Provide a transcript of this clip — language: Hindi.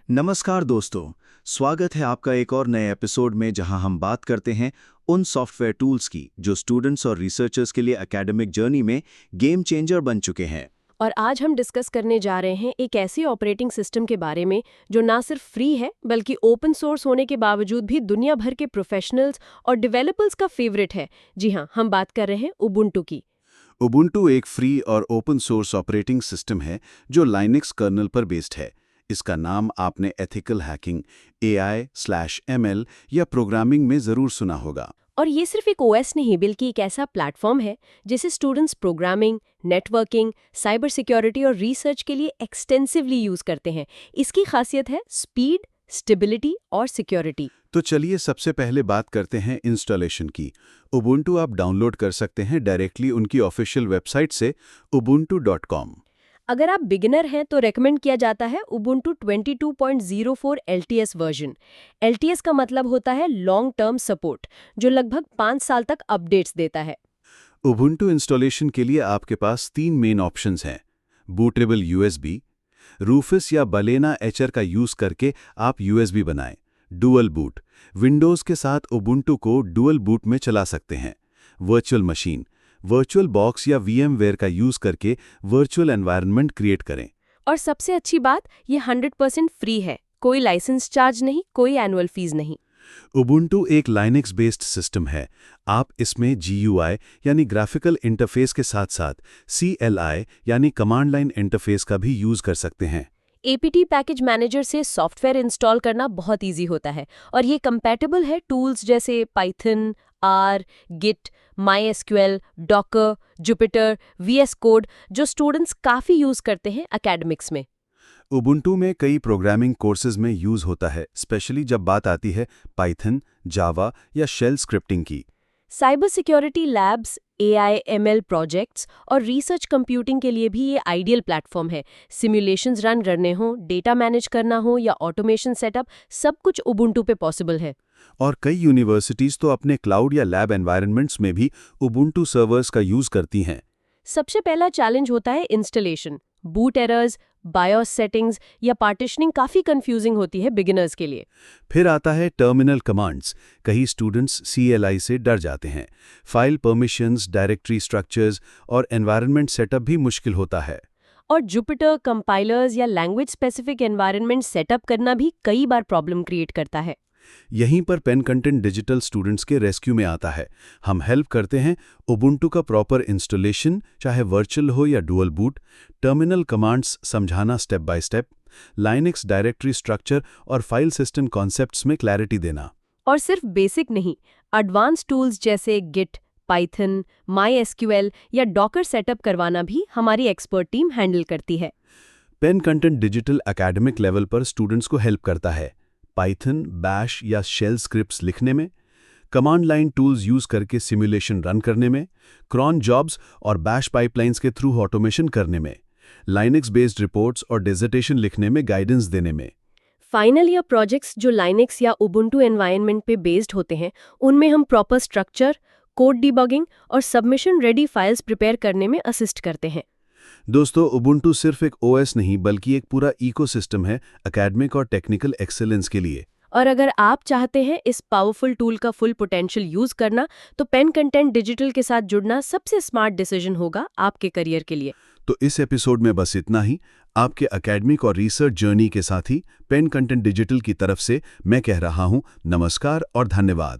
नमस्कार दोस्तों, स्वागत है आपका एक और नए एपिसोड में जहां हम बात करते हैं उन सॉफ्टवेयर टूल्स की जो स्टूडेंट्स और रिसर्चर्स के लिए एकेडमिक जर्नी में गेम चेंजर बन चुके हैं। और आज हम डिस्कस करने जा रहे हैं एक ऐसी ऑपरेटिंग सिस्टम के बारे में जो ना सिर्फ फ्री है बल्कि ओपन सोर्स होने के बावजूद भी दुनिया भर के प्रोफेशनल्स और डेवलपर्स का फेवरेट है। जी हाँ, हम बात कर रहे हैं उबुंटू की। उबुंटू एक फ्री और ओपन सोर्स ऑपरेटिंग सिस्टम है जो लाइनक्स कर्नल पर बेस्ड है। इसका नाम आपने एथिकल हैकिंग, AI/ML या प्रोग्रामिंग में ज़रूर सुना होगा। और ये सिर्फ एक ओएस नहीं बल्कि एक ऐसा प्लेटफॉर्म है जिसे students programming, networking, cyber security और रिसर्च के लिए एक्सटेंसिवली यूज करते हैं। इसकी खासियत है स्पीड, स्टेबिलिटी और सिक्योरिटी। तो चलिए सबसे पहले बात करते हैं इंस्टॉलेशन की। उबुंटू आप डाउनलोड कर सकते हैं डायरेक्टली उनकी ऑफिशियल वेबसाइट से ubuntu.com। अगर आप बिगिनर हैं तो रेकमेंड किया जाता है उबुंटू 22.04 LTS वर्जन। LTS का मतलब होता है लॉन्ग टर्म सपोर्ट, जो लगभग 5 साल तक अपडेट्स देता है। उबुंटू इंस्टॉलेशन के लिए आपके पास 3 मेन ऑप्शंस हैं। बूटेबल USB, रूफस या बलेना एचर का यूज करके आप USB बनाएं। डुअल बूट, विंडोज के साथ उबुंटू को डुअल बूट में चला सकते हैं। वर्चुअल मशीन, वर्चुअल बॉक्स या VMware का यूज करके वर्चुअल एनवायरनमेंट क्रिएट करें। और सबसे अच्छी बात, ये 100% फ्री है। कोई लाइसेंस चार्ज नहीं, कोई एनुअल फीस नहीं। उबुंटू एक लाइनक्स बेस्ड सिस्टम है। आप इसमें GUI यानी ग्राफिकल इंटरफेस के साथ साथ CLI यानी कमांड लाइन इंटरफेस का भी यूज कर सकते हैं। APT पैकेज मैनेजर से सॉफ्टवेयर इंस्टॉल करना बहुत इजी होता है और ये कंपैटिबल है टूल्स जैसे Python, R, Git, MySQL, Docker, Jupyter, VS Code, जो स्टूडेंट्स काफ़ी यूज़ करते हैं एकेडमिक्स में। उबुंटू में कई प्रोग्रामिंग कोर्सेज में यूज होता है, स्पेशली जब बात आती है पाइथन, जावा या शेल स्क्रिप्टिंग की। Cyber security labs, AI/ML projects और रिसर्च कंप्यूटिंग के लिए भी ये आइडियल प्लेटफॉर्म है। सिमुलेशंस रन करने हो, डेटा मैनेज करना हो या ऑटोमेशन सेटअप, सब कुछ उबुंटू पे पॉसिबल है। और कई यूनिवर्सिटीज तो अपने क्लाउड या लैब एनवायरनमेंट्स में भी उबुंटू सर्वर्स का यूज करती हैं। सबसे पहला चैलेंज होता है installation. Boot errors, BIOS settings या पार्टिशनिंग काफ़ी कंफ्यूजिंग होती है बिगिनर्स के लिए। फिर आता है टर्मिनल कमांड्स। कई स्टूडेंट्स CLI से डर जाते हैं। फाइल परमिशंस, डायरेक्टरी स्ट्रक्चर्स और एनवायरनमेंट सेटअप भी मुश्किल होता है। और जुपिटर कंपाइलर्स या लैंग्वेज स्पेसिफिक एनवायरनमेंट सेटअप करना भी कई बार प्रॉब्लम क्रिएट करता है। यहीं पर पेन कंटेंट डिजिटल स्टूडेंट्स के रेस्क्यू में आता है। हम हेल्प करते हैं उबुंटू का प्रॉपर इंस्टॉलेशन, चाहे वर्चुअल हो या डुअल बूट, टर्मिनल कमांड्स समझाना step by step, Linux directory structure और फाइल सिस्टम कॉन्सेप्ट्स में क्लैरिटी देना। और सिर्फ बेसिक नहीं, एडवांस टूल्स जैसे गिट, पाइथन, MySQL या डॉकर सेटअप करवाना भी हमारी एक्सपर्ट टीम हैंडल करती है। Pen Content Digital Academic level पर स्टूडेंट्स को हेल्प करता है पाइथन, बैश या शेल स्क्रिप्ट्स लिखने में, कमांड लाइन टूल्स यूज करके सिमुलेशन रन करने में, क्रॉन जॉब्स और बैश पाइपलाइंस के थ्रू ऑटोमेशन करने में, लाइनक्स बेस्ड रिपोर्ट्स और डिसर्टेशन लिखने में गाइडेंस देने में। फाइनल या प्रोजेक्ट्स जो लाइनक्स या उबुंटू एनवायरनमेंट पे बेस्ड होते हैं, उनमें हम प्रॉपर स्ट्रक्चर, कोड डिबगिंग और सबमिशन रेडी फाइल्स प्रिपेयर करने में असिस्ट करते हैं। दोस्तों, उबुंटू सिर्फ एक OS नहीं बल्कि एक पूरा इकोसिस्टम है एकेडमिक और टेक्निकल एक्सेलेंस के लिए। और अगर आप चाहते हैं इस पावरफुल टूल का फुल पोटेंशियल यूज करना, तो पेन कंटेंट डिजिटल के साथ जुड़ना सबसे स्मार्ट डिसीजन होगा आपके करियर के लिए। तो इस एपिसोड में बस इतना ही। आपके एकेडमिक और रिसर्च जर्नी के साथ ही पेन कंटेंट डिजिटल की तरफ से मैं कह रहा हूं नमस्कार और धन्यवाद।